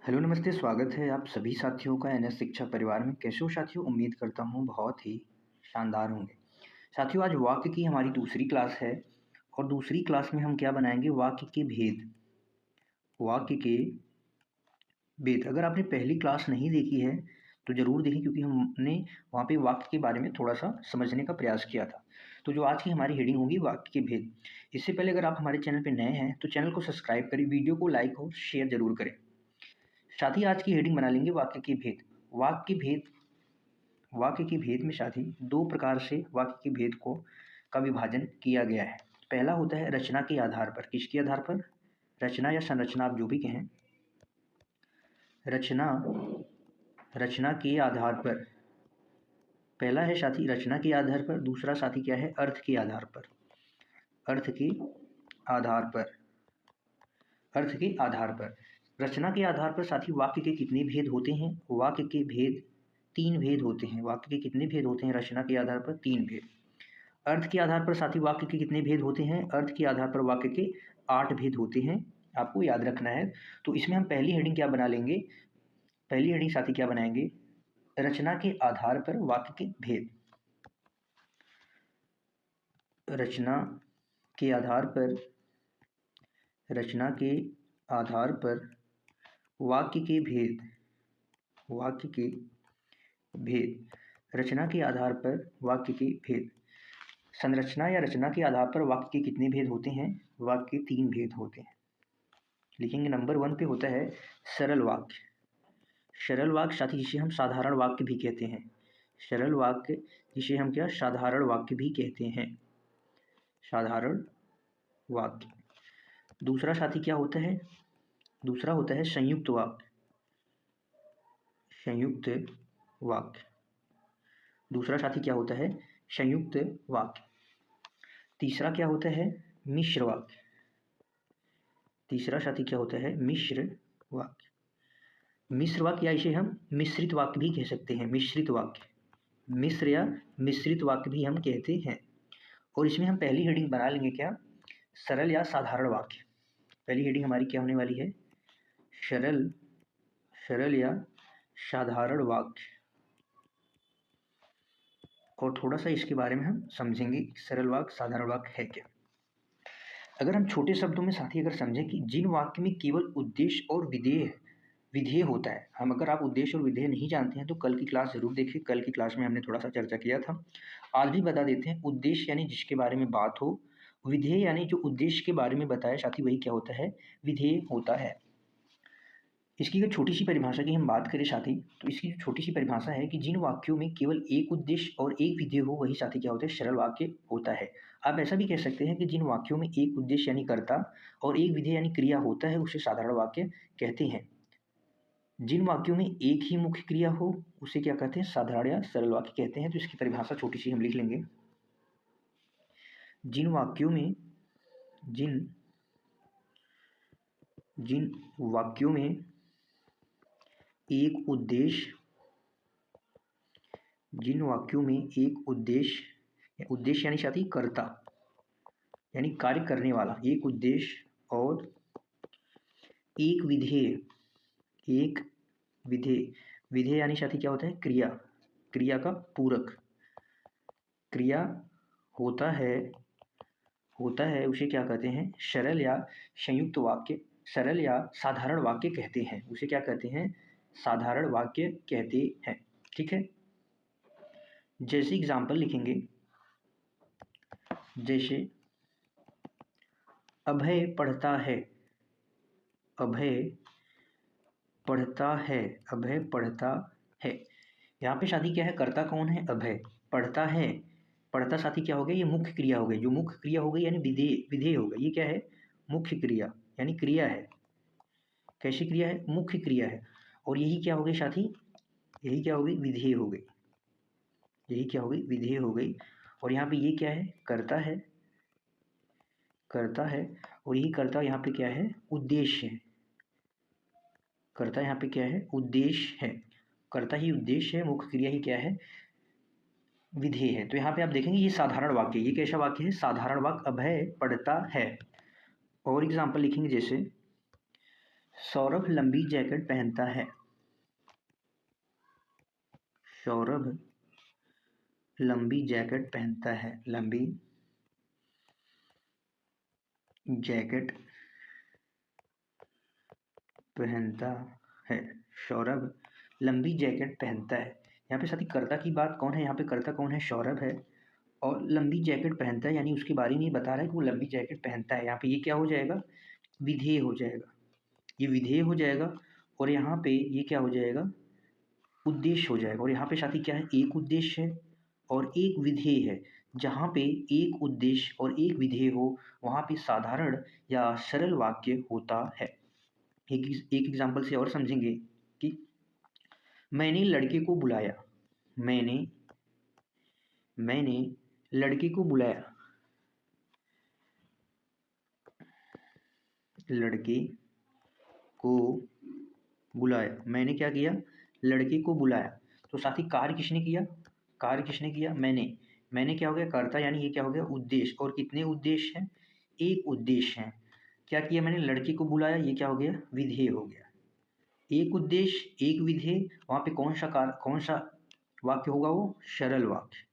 Hello नमस्ते, स्वागत है आप सभी साथियों का एनएस शिक्षा परिवार में। कैसे हो साथियों? उम्मीद करता हूँ बहुत ही शानदार होंगे। साथियों, आज वाक्य की हमारी दूसरी क्लास है और दूसरी क्लास में हम क्या बनाएंगे? वाक्य के भेद। वाक्य के भेद। अगर आपने पहली क्लास नहीं देखी है तो ज़रूर देखें, क्योंकि हमने वहाँ पे वाक्य के बारे में थोड़ा सा समझने का प्रयास किया था। तो जो आज की हमारी हेडिंग होगी, वाक्य के भेद। इससे पहले अगर आप हमारे चैनल पर नए हैं तो चैनल को सब्सक्राइब करें, वीडियो को लाइक और शेयर ज़रूर करें। साथ ही आज की हेडिंग बना लेंगे वाक्य के भेद। वाक्य भेद। वाक्य के भेद में साथ ही दो प्रकार से वाक्य के भेद को का विभाजन किया गया है। पहला होता है रचना के आधार पर। किसके आधार पर? रचना या संरचना, आप जो भी कहें। रचना रचना के आधार पर। पहला है साथी रचना के आधार पर। दूसरा साथी क्या है? अर्थ के आधार पर। अर्थ के आधार पर। अर्थ के आधार पर। रचना के आधार पर साथी वाक्य के कितने भेद होते हैं? वाक्य के भेद 3 भेद होते हैं। वाक्य के कितने भेद होते हैं रचना के आधार पर? 3 भेद। अर्थ के आधार पर साथी वाक्य के कितने भेद होते हैं? अर्थ के आधार पर वाक्य के 8 भेद होते हैं। आपको याद रखना है। तो इसमें हम पहली हेडिंग क्या बना लेंगे? पहली हेडिंग साथी क्या बनाएंगे? रचना के आधार पर वाक्य के भेद। रचना के आधार पर। रचना के आधार पर वाक्य के भेद। वाक्य के भेद। रचना के आधार पर वाक्य के भेद। संरचना या रचना के आधार पर वाक्य के कितने भेद होते हैं? वाक्य के 3 भेद होते हैं। लिखेंगे नंबर 1 पे होता है सरल वाक्य। सरल वाक्य साथी जिसे हम साधारण वाक्य भी कहते हैं। सरल वाक्य जिसे हम क्या? साधारण वाक्य भी कहते हैं। साधारण वाक्य। दूसरा साथी क्या होता है? दूसरा होता है संयुक्त वाक्य। संयुक्त वाक्य। दूसरा साथी क्या होता है? संयुक्त वाक्य। तीसरा क्या होता है? मिश्र वाक्य। तीसरा साथी क्या होता है? मिश्र वाक्य। मिश्र वाक्य या इसे हम मिश्रित वाक्य भी कह सकते हैं। मिश्रित वाक्य। मिश्र या मिश्रित वाक्य भी हम कहते हैं। और इसमें हम पहली हेडिंग बना लेंगे क्या? सरल या साधारण वाक्य। पहली हेडिंग हमारी क्या होने वाली है? सरल सरल या साधारण वाक्य। और थोड़ा सा इसके बारे में हम समझेंगे सरल वाक्य साधारण वाक्य है क्या। अगर हम छोटे शब्दों में साथी अगर समझें कि जिन वाक्य में केवल उद्देश्य और विधेय विधेय होता है। हम अगर आप उद्देश्य और विधेय नहीं जानते हैं तो कल की क्लास जरूर देखिए। कल की क्लास में हमने थोड़ा सा चर्चा किया था। आज भी बता देते हैं। उद्देश्य यानी जिसके बारे में बात हो। विधेय यानी जो उद्देश्य के बारे में बताया साथी वही क्या होता है? विधेय होता है। इसकी अगर छोटी सी परिभाषा की हम बात करें साथी, तो इसकी जो छोटी सी परिभाषा है कि जिन वाक्यों में केवल एक उद्देश्य और एक विधेय हो वही साथी क्या होता है? सरल वाक्य होता है। आप ऐसा भी कह सकते हैं कि जिन वाक्यों में एक उद्देश्य यानी कर्ता और एक विधेय यानी क्रिया होता है उसे साधारण वाक्य कहते हैं। जिन वाक्यों में एक ही मुख्य क्रिया हो उसे क्या कहते हैं? साधारण या सरल वाक्य कहते हैं। तो इसकी परिभाषा छोटी सी हम लिख लेंगे। जिन वाक्यों में जिन जिन वाक्यों में एक उद्देश्य जिन वाक्यों में एक उद्देश्य यानी साथी कर्ता यानी कार्य करने वाला, एक उद्देश्य और एक विधेय। एक विधेय। विधेय यानी साथी क्या होता है? क्रिया। क्रिया का पूरक। क्रिया होता है उसे क्या कहते हैं? सरल या संयुक्त वाक्य। सरल या साधारण वाक्य कहते हैं। उसे क्या कहते हैं? साधारण वाक्य कहते हैं। ठीक है। जैसे एग्जाम्पल लिखेंगे, जैसे अभय पढ़ता है। अभय पढ़ता है। अभय पढ़ता है। यहाँ पे साथी क्या है? कर्ता कौन है? अभय। पढ़ता है। पढ़ता साथी क्या हो गया? ये मुख्य क्रिया हो गई। जो मुख्य क्रिया हो गई यानी विधेय हो गई। ये क्या है? मुख्य क्रिया यानी क्रिया है। कैसी क्रिया है? मुख्य क्रिया है। और यही क्या हो गई साथी? यही क्या हो गई? विधेय हो गई। यही क्या हो गई? विधेय हो गई। और यहाँ पे ये क्या है? कर्ता है। कर्ता है। और यही कर्ता यहाँ पे क्या है? उद्देश्य है। कर्ता यहाँ पे क्या है? उद्देश्य है। कर्ता ही उद्देश्य है, मुख्य क्रिया ही क्या है? विधेय है। तो यहाँ पे आप देखेंगे ये साधारण वाक्य। ये कैसा वाक्य है? साधारण वाक्य। अभय पढ़ता है। और एग्जाम्पल लिखेंगे, जैसे सौरभ लंबी जैकेट पहनता है। सौरभ लंबी जैकेट पहनता है। लंबी जैकेट पहनता है। सौरभ लंबी जैकेट पहनता है। यहाँ पे साथी कर्ता की बात कौन है? यहाँ पे कर्ता कौन है? सौरभ है। और लंबी जैकेट पहनता है यानी उसके बारे में ये बता रहा है कि वो लंबी जैकेट पहनता है। यहाँ पे ये क्या हो जाएगा? विधेय हो जाएगा। ये विधेय हो जाएगा और यहाँ पे ये क्या हो जाएगा? उद्देश्य हो जाएगा। और यहाँ पे साथी क्या है? एक उद्देश्य है और एक विधेय है। जहाँ पे एक उद्देश्य और एक विधेय हो वहाँ पे साधारण या सरल वाक्य होता है। एक एग्जाम्पल से और समझेंगे कि मैंने लड़के को बुलाया। मैंने लड़के को बुलाया। लड़के को बुलाया। मैंने क्या किया? लड़के को बुलाया। तो साथी कार्य किसने किया? कार्य किसने किया? मैंने क्या हो गया? कर्ता यानी ये क्या हो गया? उद्देश्य। और कितने उद्देश्य हैं? एक उद्देश्य है। क्या किया मैंने? लड़के को बुलाया। ये क्या हो गया? विधेय हो गया। एक उद्देश्य एक विधेय। वहाँ पे कौन सा वाक्य होगा? वो सरल वाक्य।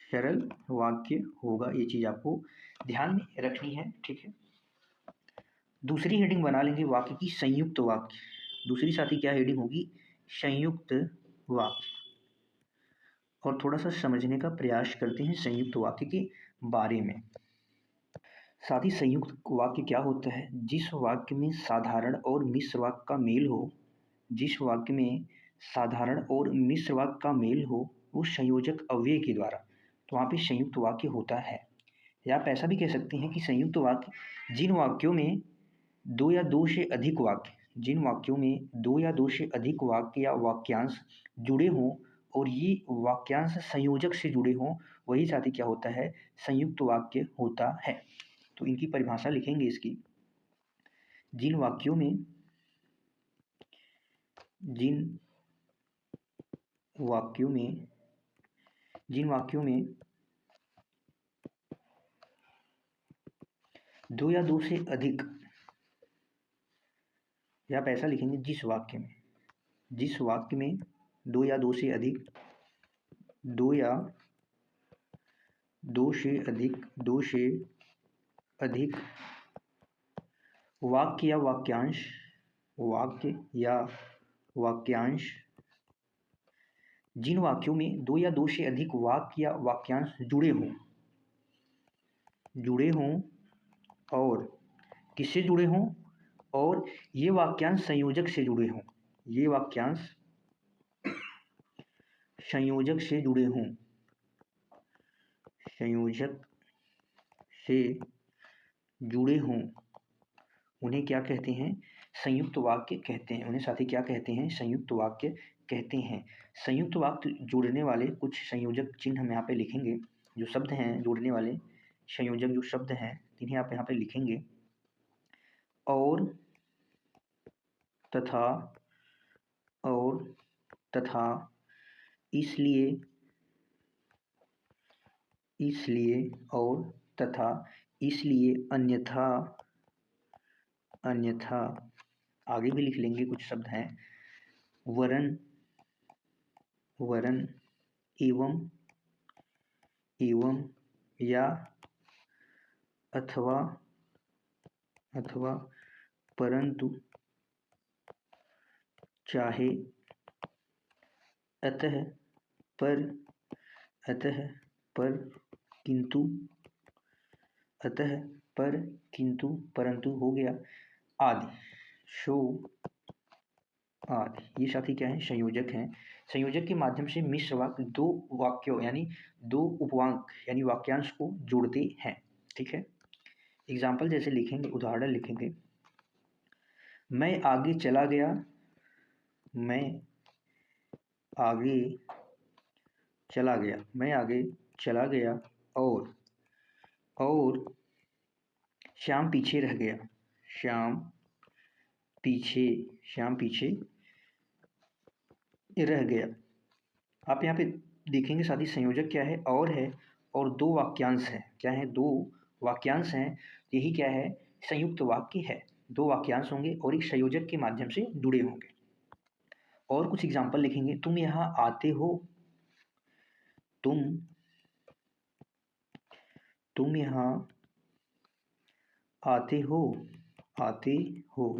सरल वाक्य होगा। ये चीज़ आपको ध्यान में रखनी है। ठीक है। दूसरी हेडिंग बना लेंगे वाक्य की, संयुक्त वाक्य। दूसरी साथी क्या हेडिंग होगी? संयुक्त वाक्य। और थोड़ा सा समझने का प्रयास करते हैं संयुक्त वाक्य के बारे में। साथ ही संयुक्त वाक्य क्या होता है? जिस वाक्य में साधारण और मिश्र वाक्य का मेल हो, जिस वाक्य में साधारण और मिश्र वाक्य का मेल हो वो संयोजक अव्यय के द्वारा, तो वहाँ पे संयुक्त वाक्य होता है। या आप ऐसा भी कह सकते हैं कि संयुक्त वाक्य जिन वाक्यों में दो या दो से अधिक वाक्य, जिन वाक्यों में दो या दो से अधिक वाक्य या वाक्यांश जुड़े हों और ये वाक्यांश संयोजक से जुड़े हों, वही साथी क्या होता है? संयुक्त वाक्य होता है। तो इनकी परिभाषा लिखेंगे इसकी। जिन वाक्यों में जिन वाक्यों में दो या दो से अधिक, या आप ऐसा लिखेंगे जिस वाक्य में दो या दो से अधिक, दो या दो से अधिक वाक्य या वाक्यांश, जिन वाक्यों में दो या दो से अधिक वाक्य या वाक्यांश जुड़े हों और किससे जुड़े हों? और ये वाक्यांश संयोजक से जुड़े हों। ये वाक्यांश संयोजक से जुड़े हों। संयोजक से जुड़े हों उन्हें क्या कहते हैं? संयुक्त वाक्य कहते हैं। उन्हें साथी क्या कहते हैं? संयुक्त वाक्य कहते हैं। संयुक्त वाक्य जोड़ने वाले कुछ संयोजक चिन्ह हम यहाँ पे लिखेंगे। जो शब्द हैं जोड़ने वाले संयोजक जो शब्द हैं इन्हें आप यहाँ पे लिखेंगे। और तथा, और तथा, इसलिए, और तथा, इसलिए, अन्यथा, आगे भी लिख लेंगे कुछ शब्द हैं। वरन, एवं, या, अथवा, परंतु, चाहे, अतः, पर, किंतु, परंतु हो गया, आदि, आदि। ये साथी क्या है? संयोजक हैं। संयोजक के माध्यम से मिश्र वाक्य दो वाक्यों यानी दो उपवाक यानी वाक्यांश को जोड़ते हैं। ठीक है। एग्जाम्पल जैसे लिखेंगे, उदाहरण लिखेंगे। मैं आगे चला गया। मैं आगे चला गया और श्याम पीछे रह गया। श्याम पीछे रह गया। आप यहाँ पे देखेंगे साथी संयोजक क्या है? और दो वाक्यांश हैं। क्या है? दो वाक्यांश हैं। यही क्या है? संयुक्त वाक्य है। दो वाक्यांश होंगे और एक संयोजक के माध्यम से जुड़े होंगे। और कुछ एग्जाम्पल लिखेंगे। तुम यहाँ आते हो, तुम यहाँ आते हो,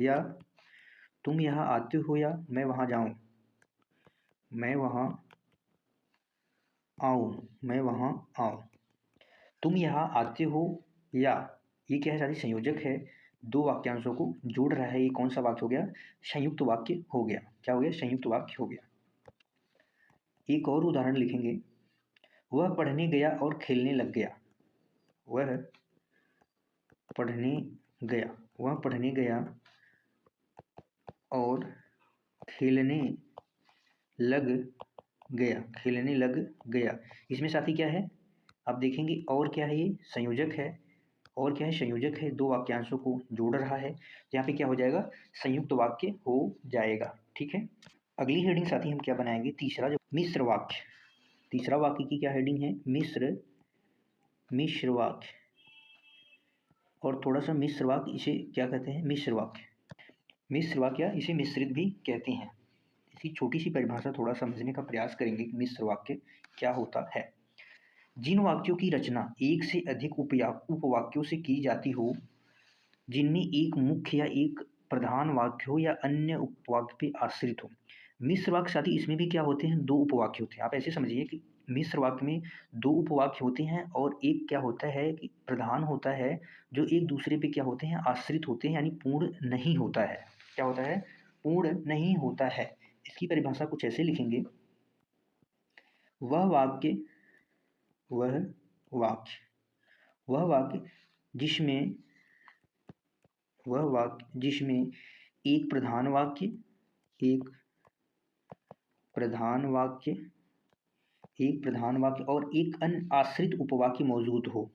या तुम यहाँ आते हो, या मैं वहाँ जाऊँ, मैं वहाँ आऊँ। तुम यहाँ आते हो, या ये क्या है साथी, संयोजक है, दो वाक्यांशों को जोड़ रहा है। ये कौन सा वाक्य हो गया, संयुक्त वाक्य हो गया। क्या हो गया, संयुक्त वाक्य हो गया। एक और उदाहरण लिखेंगे। वह पढ़ने गया और खेलने लग गया। वह पढ़ने गया और खेलने लग गया। इसमें साथी क्या है, आप देखेंगे, और क्या है, ये संयोजक है, और क्या है, संयोजक है, दो वाक्यांशों को जोड़ रहा है। तो यहाँ पे क्या हो जाएगा, संयुक्त वाक्य हो जाएगा। ठीक है। अगली हेडिंग साथी हम क्या बनाएंगे, तीसरा, जो मिश्र वाक्य। तीसरा वाक्य की क्या हेडिंग है, मिश्र वाक्य। और थोड़ा सा मिश्र वाक्य, इसे क्या कहते हैं, मिश्र वाक्य, या इसे मिश्रित भी कहते हैं। इसकी छोटी सी परिभाषा थोड़ा समझने का प्रयास करेंगे कि मिश्र वाक्य क्या होता है। जिन वाक्यों की रचना एक से अधिक उपवाक्यों से की जाती हो, जिनमें एक मुख्य या एक प्रधान वाक्य हो या अन्य उपवाक्य पे आश्रित हो। मिश्र वाक्य साथी, इसमें भी क्या होते हैं, दो उपवाक्य होते हैं। आप ऐसे समझिए कि मिश्र वाक्य में दो उपवाक्य होते हैं और एक क्या होता है कि प्रधान होता है, जो एक दूसरे पे क्या होते हैं, आश्रित होते हैं, यानी पूर्ण नहीं होता है। क्या होता है, पूर्ण नहीं होता है। इसकी परिभाषा कुछ ऐसे लिखेंगे। वह वाक्य जिसमें एक प्रधान वाक्य और एक अन्य आश्रित उपवाक्य मौजूद हो,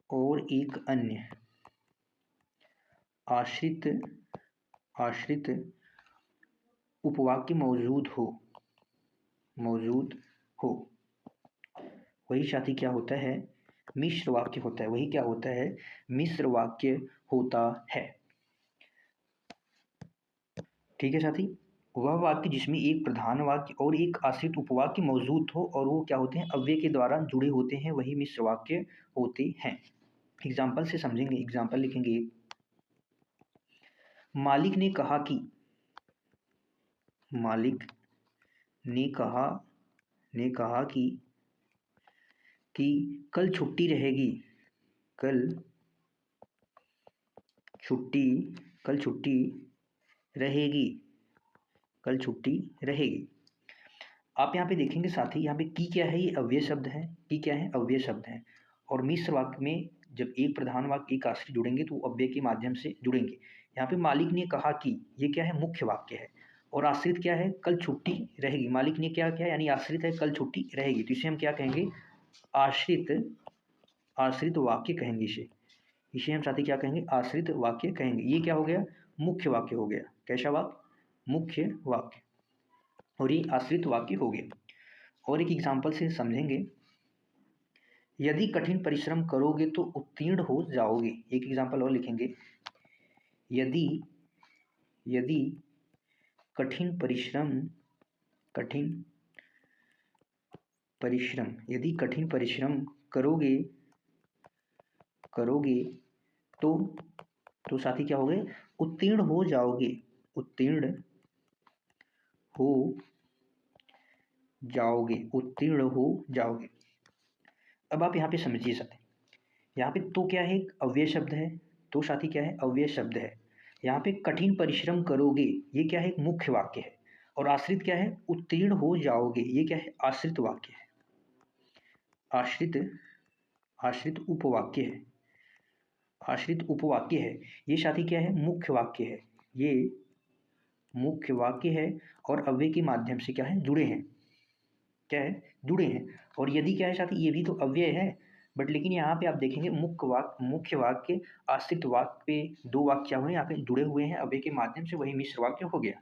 और एक अन्य आश्रित उपवाक्य मौजूद हो, वही साथी क्या होता है, मिश्र वाक्य होता है। वही क्या होता है, मिश्र वाक्य होता है। ठीक है साथी। वह वाक्य जिसमें एक प्रधान वाक्य और एक आश्रित उपवाक्य मौजूद हो और वो क्या होते हैं, अव्यय के द्वारा जुड़े होते हैं, वही मिश्र वाक्य होते हैं। एग्जाम्पल से समझेंगे। एग्जाम्पल लिखेंगे। मालिक ने कहा कि कल छुट्टी रहेगी। आप यहाँ पे देखेंगे साथी, यहाँ पे की क्या है, ये अव्यय शब्द है। की क्या है, अव्यय शब्द है। और मिश्र वाक्य में जब एक प्रधान वाक्य एक आश्रित जुड़ेंगे तो अव्यय के माध्यम से जुड़ेंगे। यहाँ पे मालिक ने कहा कि, ये क्या है, मुख्य वाक्य है। और आश्रित क्या है, कल छुट्टी रहेगी। मालिक ने क्या किया, यानी आश्रित है, कल छुट्टी रहेगी। तो इसे हम क्या कहेंगे, आश्रित वाक्य कहेंगे। इसे हम साथी क्या कहेंगे, आश्रित वाक्य कहेंगे। ये क्या हो गया, मुख्य वाक्य हो गया। कैसा वाक्य, मुख्य वाक्य। और ये आश्रित वाक्य हो गया। और एक एग्जाम्पल से समझेंगे। यदि कठिन परिश्रम करोगे तो उत्तीर्ण हो जाओगे। एक एग्जाम्पल और लिखेंगे। यदि कठिन परिश्रम करोगे तो साथी क्या हो गए, उत्तीर्ण हो जाओगे। अब आप यहाँ पे समझिए साथी, यहाँ पे तो क्या है, एक अव्यय शब्द है। तो साथी क्या है, अव्यय शब्द है। यहाँ पे कठिन परिश्रम करोगे, ये क्या है, एक मुख्य वाक्य है। और आश्रित क्या है, उत्तीर्ण हो जाओगे, ये क्या है, आश्रित वाक्य है। आश्रित उपवाक्य है। ये साथी क्या है, मुख्य वाक्य है। ये मुख्य वाक्य है और अव्यय के माध्यम से क्या है, जुड़े हैं। क्या है, जुड़े हैं। और यदि क्या है साथी, ये भी तो अव्यय है। बट लेकिन यहाँ पे आप देखेंगे, मुख्य वाक्य आश्रित वाक्य पे दो वाक्य हुए यहाँ पे जुड़े हुए हैं अव्यय के माध्यम से, वही मिश्र वाक्य हो गया।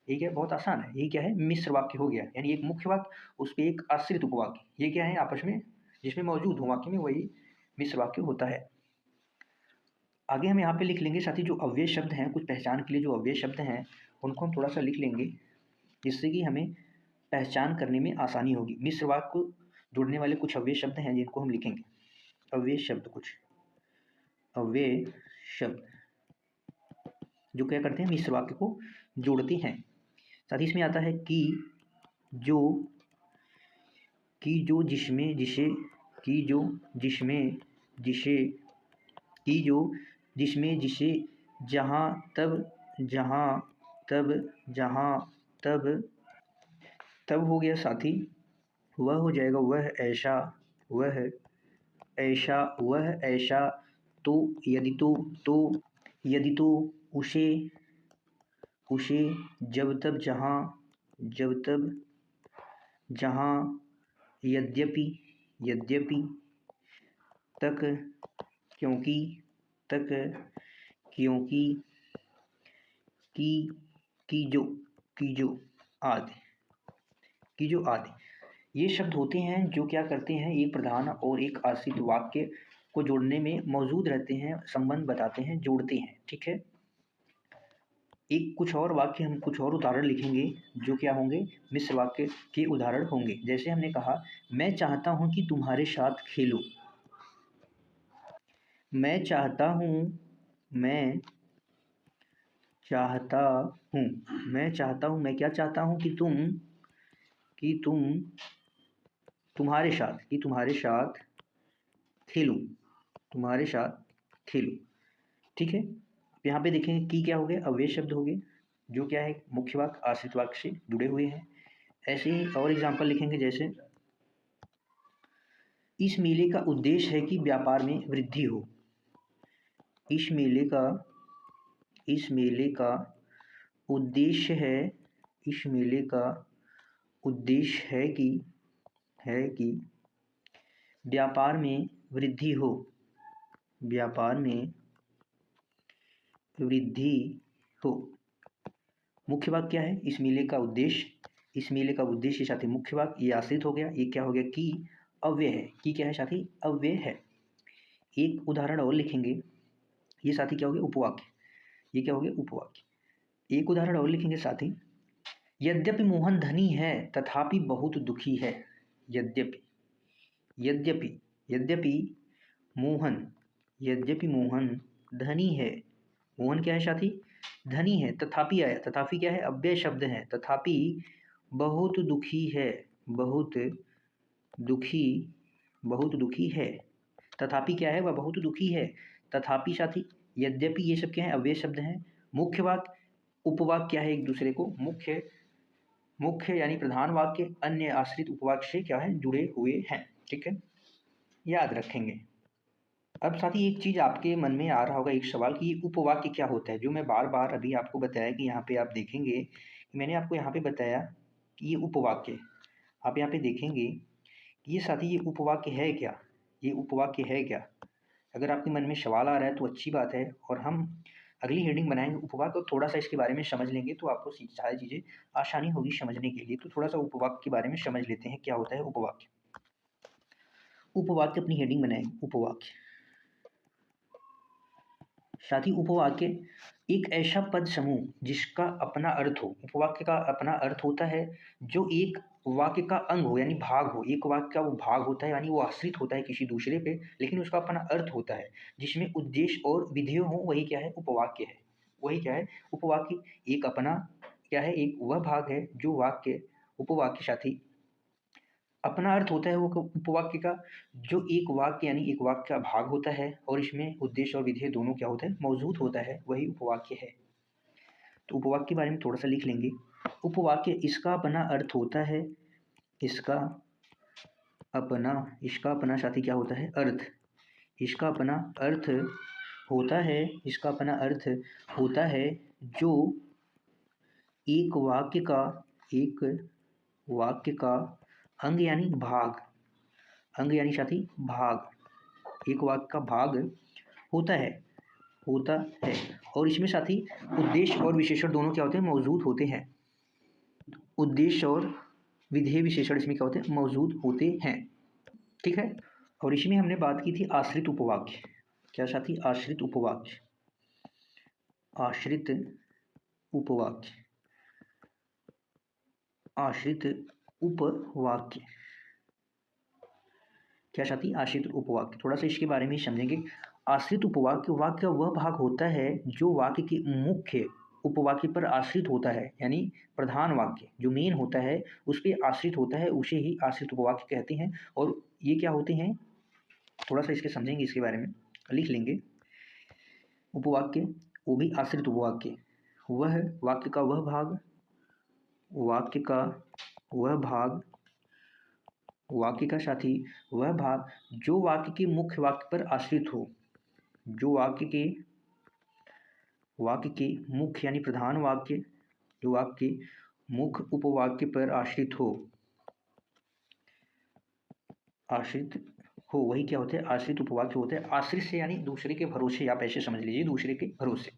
ठीक है, बहुत आसान है। ये क्या है, मिश्र वाक्य हो गया। यानी एक मुख्य वाक्य, उस पर एक आश्रित उपवाक्य, ये क्या है, आपस में जिसमें मौजूद हो वाक्य में, वही मिश्र वाक्य होता है। आगे हम यहाँ पे लिख लेंगे साथी जो अव्यय शब्द हैं, कुछ पहचान के लिए जो अव्यय शब्द हैं उनको हम थोड़ा सा लिख लेंगे, जिससे कि हमें पहचान करने में आसानी होगी। मिश्र वाक्य को जोड़ने वाले कुछ अव्यय शब्द हैं जिनको हम लिखेंगे। अव्यय शब्द, कुछ अव्यय शब्द जो क्या करते हैं, मिश्र वाक्य को जोड़ते हैं। साथ ही इसमें आता है जो, जिसमें, जिसे, जो, जिसमें, जिसे, जो, जिसमें, जिसे, जहाँ, तब, जहाँ, तब, जहाँ, तब हो गया साथी। वह हो जाएगा वह ऐसा, वह ऐसा, वह ऐसा, तो, यदि तो, उसे, जब तब जहाँ, यद्यपि, तक, क्योंकि, की जो आदि ये शब्द होते हैं जो क्या करते हैं, एक प्रधान और एक आश्रित वाक्य को जोड़ने में मौजूद रहते हैं, संबंध बताते हैं, जोड़ते हैं। ठीक है, एक कुछ और वाक्य, हम कुछ और उदाहरण लिखेंगे जो क्या होंगे, मिश्र वाक्य के उदाहरण होंगे। जैसे हमने कहा, मैं चाहता हूं कि तुम्हारे साथ खेलूं। मैं चाहता हूं, मैं क्या चाहता हूं कि तुम्हारे साथ खेलूं, ठीक है। यहाँ पे देखेंगे कि क्या हो गए, अव्यय शब्द हो गए जो क्या है, मुख्य वाक्य आश्रित वाक्य से जुड़े हुए हैं। ऐसे ही और एग्जाम्पल लिखेंगे, जैसे इस मेले का उद्देश्य है कि व्यापार में वृद्धि हो। इस मेले का उद्देश्य है कि व्यापार में वृद्धि हो। मुख्य वाक्य क्या है, इस मेले का उद्देश्य साथी मुख्य वाक्य, ये आश्रित हो गया। ये क्या हो गया, कि अव्यय है। कि क्या है साथी, अव्यय है। एक उदाहरण और लिखेंगे, ये साथी क्या हो गया, उपवाक्य। ये क्या हो गया, उपवाक्य। एक उदाहरण और लिखेंगे साथी, यद्यपि मोहन धनी है तथापि बहुत दुखी है। यद्यपि मोहन धनी है। मोहन क्या है साथी, धनी है। तथापि आया, तथापि क्या है, अव्यय शब्द है। तथापि बहुत दुखी है, बहुत दुखी है। तथापि क्या है, वह बहुत दुखी है। तथापि साथी, यद्यपि, ये सब क्या है, अव्यय शब्द हैं। मुख्य वाक्य उपवाक्य क्या है, एक दूसरे को मुख्य यानी प्रधान वाक्य अन्य आश्रित उपवाक्य से क्या है, जुड़े हुए हैं। ठीक है, याद रखेंगे। अब साथी एक चीज आपके मन में आ रहा होगा, एक सवाल, कि ये उपवाक्य क्या होता है, जो मैं बार बार अभी आपको बताया कि यहाँ पे आप देखेंगे, मैंने आपको यहाँ पे बताया कि ये उपवाक्य, आप यहाँ पे देखेंगे कि ये साथी ये उपवाक्य है क्या, अगर आपके मन में सवाल आ रहा है तो अच्छी बात है, और हम अगली हेडिंग बनाएंगे उपवाक्य, और थोड़ा सा इसके बारे में समझ लेंगे तो आपको सारी चीज़ें आसानी होगी समझने के लिए। तो थोड़ा सा उपवाक्य के बारे में समझ लेते हैं, क्या होता है उपवाक्य। उपवाक्य अपनी हेडिंग बनाएंगे, उपवाक्य साथी। उपवाक्य एक ऐसा पद समूह जिसका अपना अर्थ हो। उपवाक्य का अपना अर्थ होता है जो एक वाक्य का अंग हो, यानी भाग हो। एक वाक्य का वो भाग होता है, यानी वो आश्रित होता है किसी दूसरे पे, लेकिन उसका अपना अर्थ होता है, जिसमें उद्देश्य और विधेय हो, वही क्या है, उपवाक्य है। वही क्या है, उपवाक्य। एक अपना क्या है, एक वह भाग है जो वाक्य, उपवाक्य साथी अपना अर्थ होता है वो उपवाक्य का, जो एक वाक्य यानी एक वाक्य का भाग होता है, और इसमें उद्देश्य और विधेय दोनों क्या होता है, मौजूद होता है, वही उपवाक्य है। तो उपवाक्य के बारे में थोड़ा सा लिख लेंगे। उपवाक्य इसका अपना अर्थ होता है, इसका अपना साथी क्या होता है, अर्थ। इसका अपना अर्थ होता है जो एक वाक्य का अंग यानी भाग, अंग यानी साथी भाग, एक वाक्य का भाग होता है, और इसमें साथी उद्देश्य और विशेषण दोनों क्या होते हैं, मौजूद होते हैं। उद्देश्य और विधेय विशेषण इसमें क्या होते हैं, मौजूद होते हैं। ठीक है, और इसमें हमने बात की थी आश्रित उपवाक्य। क्या साथी, आश्रित उपवाक्य। आश्रित उपवाक्य, आश्रित उपवाक्य क्या साथी? आश्रित उपवाक्य। थोड़ा सा इसके बारे में समझेंगे। आश्रित उपवाक्य वाक्य का वह भाग होता है जो वाक्य के मुख्य उपवाक्य पर आश्रित होता है, यानी प्रधान वाक्य जो मेन होता है उस पर आश्रित होता है, उसे ही आश्रित उपवाक्य कहते हैं। और ये क्या होते हैं, थोड़ा सा इसके समझेंगे, इसके बारे में लिख लेंगे। उपवाक्य वो भी आश्रित उपवाक्य, वह वाक्य का वह भाग, वाक्य का वह भाग, वाक्य का साथी वह भाग जो वाक्य के मुख्य वाक्य पर आश्रित हो, जो वाक्य के मुख्य यानी प्रधान वाक्य, जो वाक्य के मुख्य उपवाक्य पर आश्रित हो, आश्रित हो, वही क्या होते हैं? आश्रित उपवाक्य होते हैं। आश्रित से यानी दूसरे के भरोसे, आप ऐसे समझ लीजिए, दूसरे के भरोसे।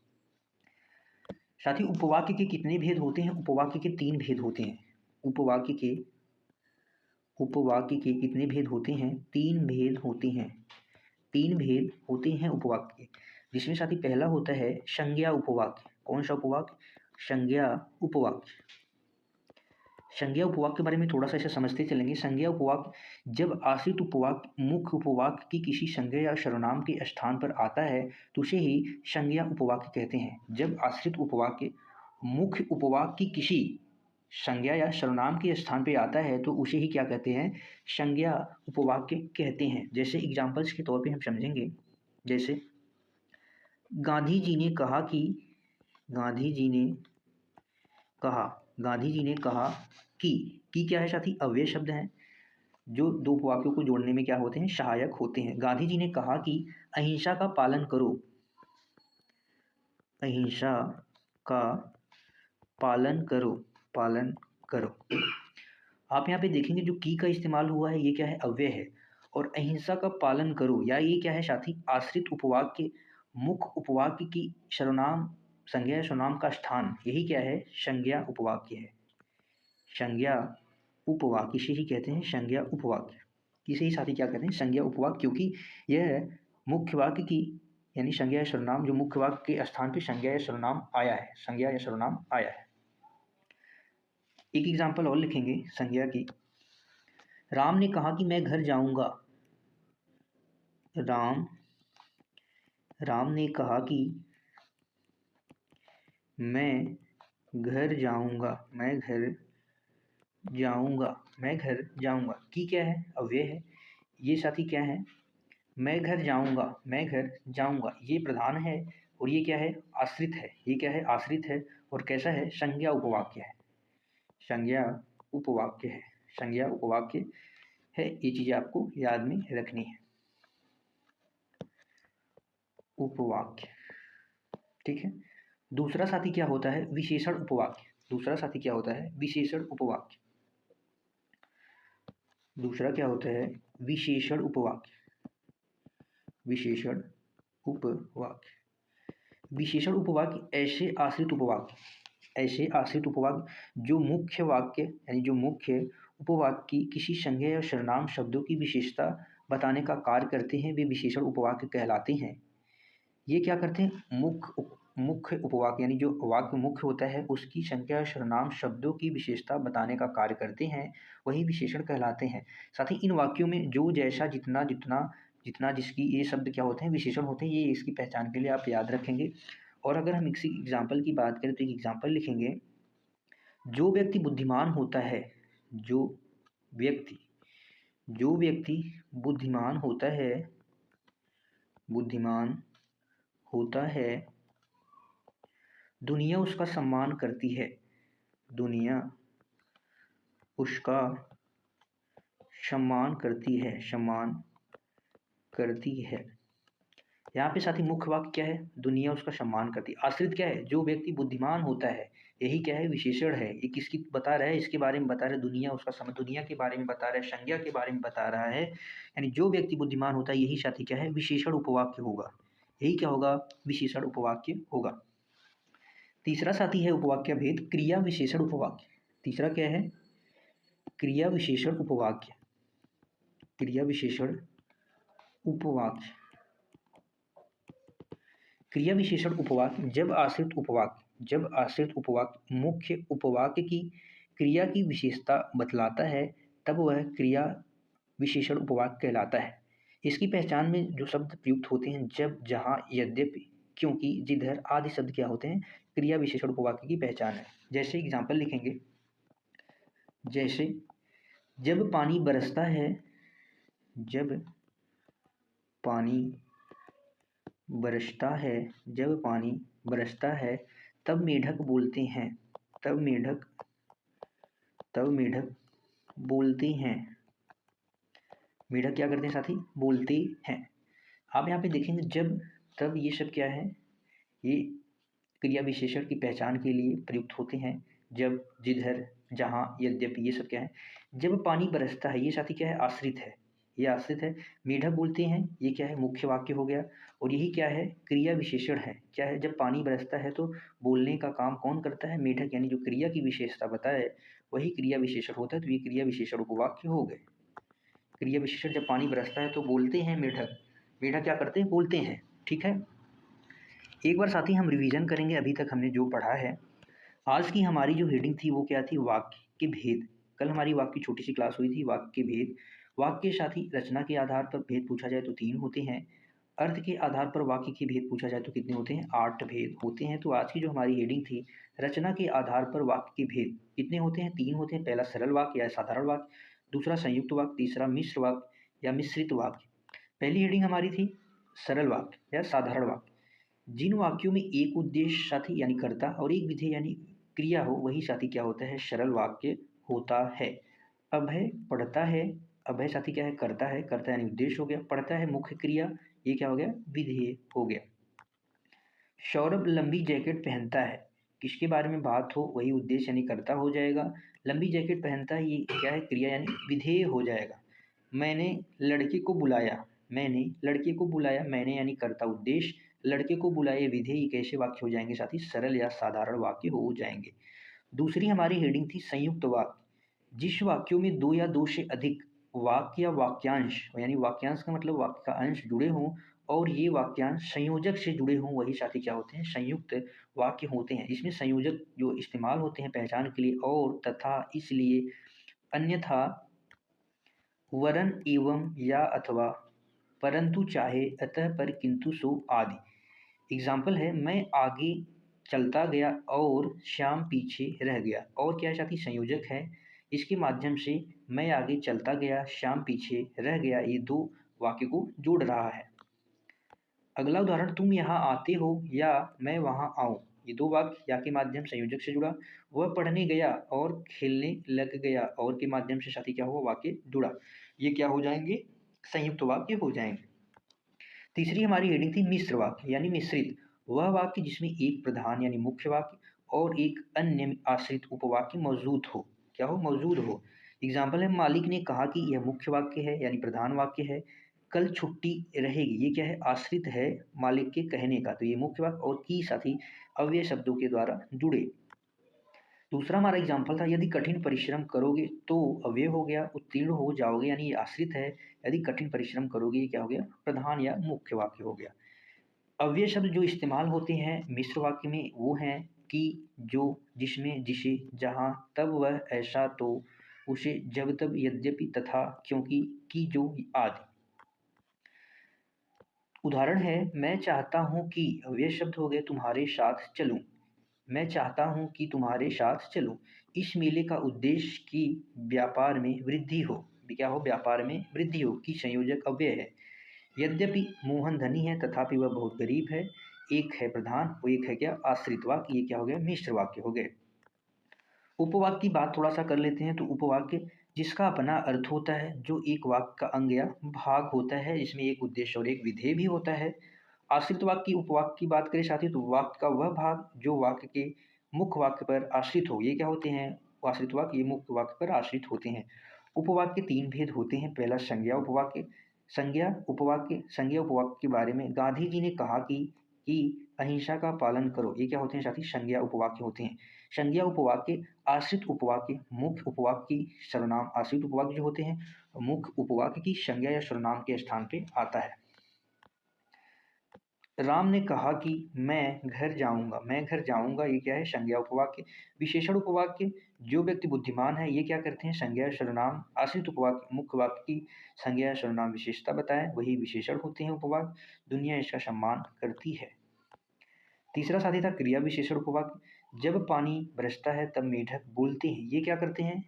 साथी उपवाक्य के कितने भेद होते हैं? उपवाक्य के 3 भेद होते हैं। उपवाक्य के कितने भेद होते हैं? 3 भेद होते हैं। 3 भेद होते हैं उपवाक्य के, जिसमें साथी पहला होता है संज्ञा उपवाक्य। कौन सा उपवाक्य? संज्ञा उपवाक्य। संज्ञा उपवाक्य के बारे में थोड़ा सा ऐसे समझते चलेंगे। संज्ञा उपवाक्य जब आश्रित उपवाक्य मुख्य उपवाक्य की किसी संज्ञा या सर्वनाम के स्थान पर आता है तो उसे ही संज्ञा उपवाक्य कहते हैं। जब आश्रित उपवाक्य मुख्य उपवाक्य की किसी संज्ञा या सर्वनाम के स्थान पर आता है तो उसे ही क्या कहते हैं? संज्ञा उपवाक्य कहते हैं। जैसे एग्जाम्पल्स के तौर पे हम समझेंगे, जैसे गांधी जी ने कहा कि, गांधी जी ने कहा कि क्या है साथी? अव्यय शब्द है जो दो वाक्यों को जोड़ने में क्या होते हैं? सहायक होते हैं। गांधी जी ने कहा कि अहिंसा का पालन करो, अहिंसा का पालन करो, पालन करो। आप यहाँ पे देखेंगे जो की का इस्तेमाल हुआ है ये क्या है? अव्यय है। और अहिंसा का पालन करो या ये क्या है साथी? आश्रित उपवाक्य मुख्य उपवाक्य की सर्वनाम संज्ञा सर्वनाम का स्थान, यही क्या है? संज्ञा उपवाक्य है। संज्ञा उपवाक्य इसे ही कहते हैं संज्ञा उपवाक्य। इसे ही साथी क्या कहते हैं? संज्ञा उपवाक्य, क्योंकि यह मुख्य वाक्य की यानी संज्ञा या सर्वनाम जो मुख्य वाक्य के स्थान पे संज्ञा या सर्वनाम आया है, संज्ञा या सर्वनाम आया है। एक एग्जाम्पल और लिखेंगे संज्ञा की। राम ने कहा कि मैं घर जाऊंगा। राम ने कहा कि मैं घर जाऊंगा, मैं घर जाऊंगा। की क्या है? अव्यय है। ये साथी क्या है? मैं घर जाऊंगा, ये प्रधान है और ये क्या है? आश्रित है। ये क्या है? आश्रित है। और कैसा है? संज्ञा उपवाक्य है। संज्ञा उपवाक्य है। संज्ञा उपवाक्य है। ये चीजें आपको याद में रखनी है। उपवाक्य, ठीक है। दूसरा साथी क्या होता है? विशेषण उपवाक्य। दूसरा साथी क्या होता है? विशेषण उपवाक्य। दूसरा क्या होता है? विशेषण उपवाक्य। विशेषण उपवाक्य। विशेषण उपवाक्य ऐसे आश्रित उपवाक्य जो मुख्य वाक्य यानी जो मुख्य उपवाक्य की किसी संज्ञा या सर्वनाम शब्दों की विशेषता बताने का कार्य करते हैं, वे विशेषण उपवाक्य कहलाते हैं। ये क्या करते हैं? मुख्य उपवाक्य यानी जो वाक्य मुख्य होता है उसकी संज्ञा या सर्वनाम शब्दों की विशेषता बताने का कार्य करते हैं, वही विशेषण कहलाते हैं। साथ ही इन वाक्यों में जो जैसा जितना जिसकी ये शब्द क्या होते हैं? विशेषण होते हैं। ये इसकी पहचान के लिए आप याद रखेंगे। और अगर हम किसी एग्जाम्पल की बात करें तो एक एग्जाम्पल लिखेंगे। जो व्यक्ति बुद्धिमान होता है, जो व्यक्ति बुद्धिमान होता है, दुनिया उसका सम्मान करती है। दुनिया उसका सम्मान करती है। यहाँ पे साथी मुख्य वाक्य क्या है? दुनिया उसका सम्मान करती है। आश्रित क्या है? जो व्यक्ति बुद्धिमान होता है, यही क्या है? विशेषण है। ये किसकी बता रहा है? इसके बारे में बता रहा है। दुनिया उसका दुनिया के बारे में बता रहा है, संज्ञा के बारे में बता रहा है। यानी जो व्यक्ति बुद्धिमान होता है यही साथी क्या है? विशेषण उपवाक्य होगा। यही क्या होगा? विशेषण उपवाक्य होगा। तीसरा साथी है उपवाक्य भेद क्रिया विशेषण उपवाक्य। तीसरा क्या है? क्रिया विशेषण उपवाक्य। क्रिया विशेषण उपवाक्य। क्रिया विशेषण उपवाक्य जब आश्रित उपवाक्य मुख्य उपवाक्य की क्रिया की विशेषता बतलाता है तब वह क्रिया विशेषण उपवाक्य कहलाता है। इसकी पहचान में जो शब्द प्रयुक्त होते हैं जब, जहाँ, यद्यपि, क्योंकि, जिधर आदि शब्द क्या होते हैं, क्रिया विशेषण उपवाक्य की पहचान है। जैसे एग्जाम्पल लिखेंगे, जैसे जब पानी बरसता है, जब पानी बरसता है, जब पानी बरसता है तब मेढक बोलते हैं, तब मेढक बोलते हैं। मेढक क्या करते हैं साथी? बोलते हैं। आप यहाँ पे देखेंगे जब, तब, ये सब क्या है? ये क्रिया विशेषण की पहचान के लिए प्रयुक्त होते हैं। जब, जिधर, जहाँ, यद्यपि, ये सब क्या है? जब पानी बरसता है, ये साथी क्या है? आश्रित है, ये आश्रित है। मेढक बोलते हैं, ये क्या है? मुख्य वाक्य हो गया। और यही क्या है? क्रिया विशेषण है। क्या है? जब पानी बरसता है तो बोलने का काम कौन करता है? मेढक, यानी जो क्रिया की विशेषता बताए वही क्रिया विशेषण होता है। तो ये क्रिया विशेषण उपवाक्य हो गए। क्रिया विशेषण जब पानी बरसता है तो बोलते हैं मेढक। मेढक क्या करते हैं? बोलते हैं। ठीक है। एक बार साथी हम रिवीजन करेंगे अभी तक हमने जो पढ़ा है। आज की हमारी जो हेडिंग थी वो क्या थी? वाक्य के भेद। कल हमारी वाक्य की छोटी सी क्लास हुई थी, वाक्य के भेद। वाक्य के साथ ही रचना के आधार पर भेद पूछा जाए तो 3 होते हैं। अर्थ के आधार पर वाक्य के भेद पूछा जाए तो कितने होते हैं? 8 भेद होते हैं। तो आज की जो हमारी हेडिंग थी, रचना के आधार पर वाक्य के भेद कितने होते हैं? 3 होते हैं। पहला सरल वाक्य या साधारण वाक्य, दूसरा संयुक्त वाक्य, तीसरा मिश्र वाक्य या मिश्रित वाक्य। पहली हेडिंग हमारी थी सरल वाक्य या साधारण वाक्य। जिन वाक्यों में एक उद्देश्य साथी यानी कर्ता और एक विधेय यानी क्रिया हो, वही साथी क्या होता है? सरल वाक्य होता है। अभय पढ़ता है, अभय साथी क्या है? कर्ता है, कर्ता यानी उद्देश्य हो गया। पढ़ता है मुख्य क्रिया, ये क्या हो गया? विधेय हो गया। सौरभ लंबी जैकेट पहनता है, किसके बारे में बात हो वही उद्देश्य यानी कर्ता हो जाएगा। लंबी जैकेट पहनता है, ये क्या है? क्रिया यानी विधेय हो जाएगा। मैंने लड़के को बुलाया, मैंने लड़के को बुलाया, मैंने यानी कर्ता उद्देश्य, लड़के को बुलाए विधेय, कैसे वाक्य हो जाएंगे साथी? सरल या साधारण वाक्य हो जाएंगे। दूसरी हमारी हेडिंग थी संयुक्त वाक्य। जिस वाक्यों में 2 या 2 से अधिक वाक्य या वाक्यांश, यानी वाक्यांश का मतलब वाक्य का अंश जुड़े हों और ये वाक्यांश संयोजक से जुड़े हों, वही साथी क्या होते हैं? संयुक्त वाक्य होते हैं। इसमें संयोजक जो इस्तेमाल होते हैं पहचान के लिए, और, तथा, इसलिए, अन्यथा, वरन, एवं, या, अथवा, परंतु, चाहे, अतः, पर, किंतु, सो आदि। एग्जाम्पल है, मैं आगे चलता गया और श्याम पीछे रह गया। और क्या है साथी? संयोजक है। इसके माध्यम से मैं आगे चलता गया, श्याम पीछे रह गया, ये 2 वाक्य को जोड़ रहा है। अगला उदाहरण, तुम यहाँ आते हो या मैं वहाँ आऊँ, ये 2 वाक्य या के माध्यम संयोजक से जुड़ा। वह पढ़ने गया और खेलने लग गया, और के माध्यम से साथी क्या हुआ? वाक्य जुड़ा। ये क्या हो जाएंगे? संयुक्त वाक्य हो जाएंगे। तीसरी हमारी हेडिंग थी मिश्र वाक्य यानी मिश्रित। वह वाक्य जिसमें एक प्रधान यानी मुख्य वाक्य और एक अन्य आश्रित उपवाक्य मौजूद हो। क्या हो? मौजूद हो। एग्जाम्पल है, मालिक ने कहा कि यह मुख्य वाक्य है यानी प्रधान वाक्य है। कल छुट्टी रहेगी, ये क्या है? आश्रित है मालिक के कहने का, तो ये मुख्य वाक्य और की साथी अव्यय शब्दों के द्वारा जुड़े। दूसरा हमारा एग्जाम्पल था, यदि कठिन परिश्रम करोगे तो अव्यय हो गया, उत्तीर्ण हो जाओगे यानी ये आश्रित है। यदि कठिन परिश्रम करोगे, ये क्या हो गया? प्रधान या मुख्य वाक्य हो गया। अव्यय शब्द जो इस्तेमाल होते हैं मिश्र वाक्य में वो हैं कि, जो, जिसमें, जिसे, जहाँ, तब, वह, ऐसा, तो, उसे, जब, तब, यद्यपि, तथा, क्योंकि, कि, जो, आदि। उदाहरण है, मैं चाहता हूँ कि, अव्यय शब्द हो गए, तुम्हारे साथ चलूँ। मैं चाहता हूँ कि तुम्हारे साथ चलूँ। इस मेले का उद्देश्य कि व्यापार में वृद्धि हो, क्या हो? व्यापार में वृद्धि हो, कि संयोजक अव्यय है। यद्यपि मोहन धनी है तथापि वह बहुत गरीब है, एक है प्रधान और एक है क्या? आश्रित वाक्य, ये क्या हो गया? मिश्र वाक्य हो गए। उपवाक्य की बात थोड़ा सा कर लेते हैं। तो उपवाक्य जिसका अपना अर्थ होता है, जो एक वाक्य का अंग या भाग होता है, इसमें एक उद्देश्य और एक विधेय भी होता है। आश्रित वाक्य की उपवाक्य की बात करें साथी, तो वाक्य का वह भाग जो वाक्य के मुख्य वाक्य पर आश्रित हो, ये क्या होते हैं? आश्रित वाक्य, ये मुख्य वाक्य पर आश्रित होते हैं। उपवाक्य के 3 भेद होते हैं। पहला संज्ञा उपवाक्य। संज्ञा उपवाक्य के बारे में गांधी जी ने कहा कि अहिंसा का पालन करो, ये क्या होते हैं साथी? संज्ञा उपवाक्य होते हैं। संज्ञा उपवाक्य आश्रित उपवाक्य, मुख्य उपवाक्य की सर्वनाम आश्रित उपवाक्य जो होते हैं, मुख्य उपवाक्य की संज्ञा या सर्वनाम के स्थान पे आता है। राम ने कहा कि मैं घर जाऊँगा, ये क्या है? संज्ञा उपवाक्य। विशेषण उपवाक्य, जो व्यक्ति बुद्धिमान है, ये क्या करते हैं? संज्ञा सर्वनाम। आश्रित उपवाक्य, मुख्य वाक्य की संज्ञा सर्वनाम विशेषता बताएँ, वही विशेषण होते हैं उपवाक्य। दुनिया इसका सम्मान करती है। तीसरा साथी था क्रिया विशेषण उपवाक्य। जब पानी बरसता है तब मेढक बोलते हैं, ये क्या करते हैं?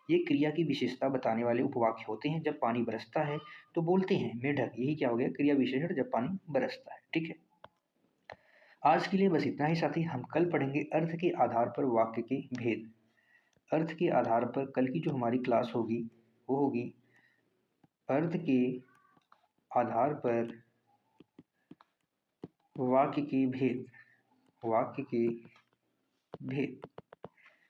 ये क्रिया की विशेषता बताने वाले उपवाक्य होते हैं। जब पानी बरसता है तो बोलते हैं मेढक, यही क्या हो गया? क्रिया विशेषण जब पानी बरसता है। ठीक है। आज के लिए बस इतना ही साथी। हम कल पढ़ेंगे अर्थ के आधार पर वाक्य के भेद। अर्थ के आधार पर कल की जो हमारी क्लास होगी वो होगी अर्थ के आधार पर वाक्य के भेद। वाक्य के भेद।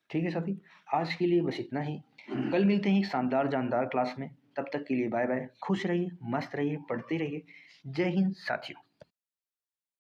ठीक है साथी, आज के लिए बस इतना ही। कल मिलते हैं एक शानदार जानदार क्लास में। तब तक के लिए बाय बाय। खुश रहिए, मस्त रहिए, पढ़ते रहिए। जय हिंद साथियों।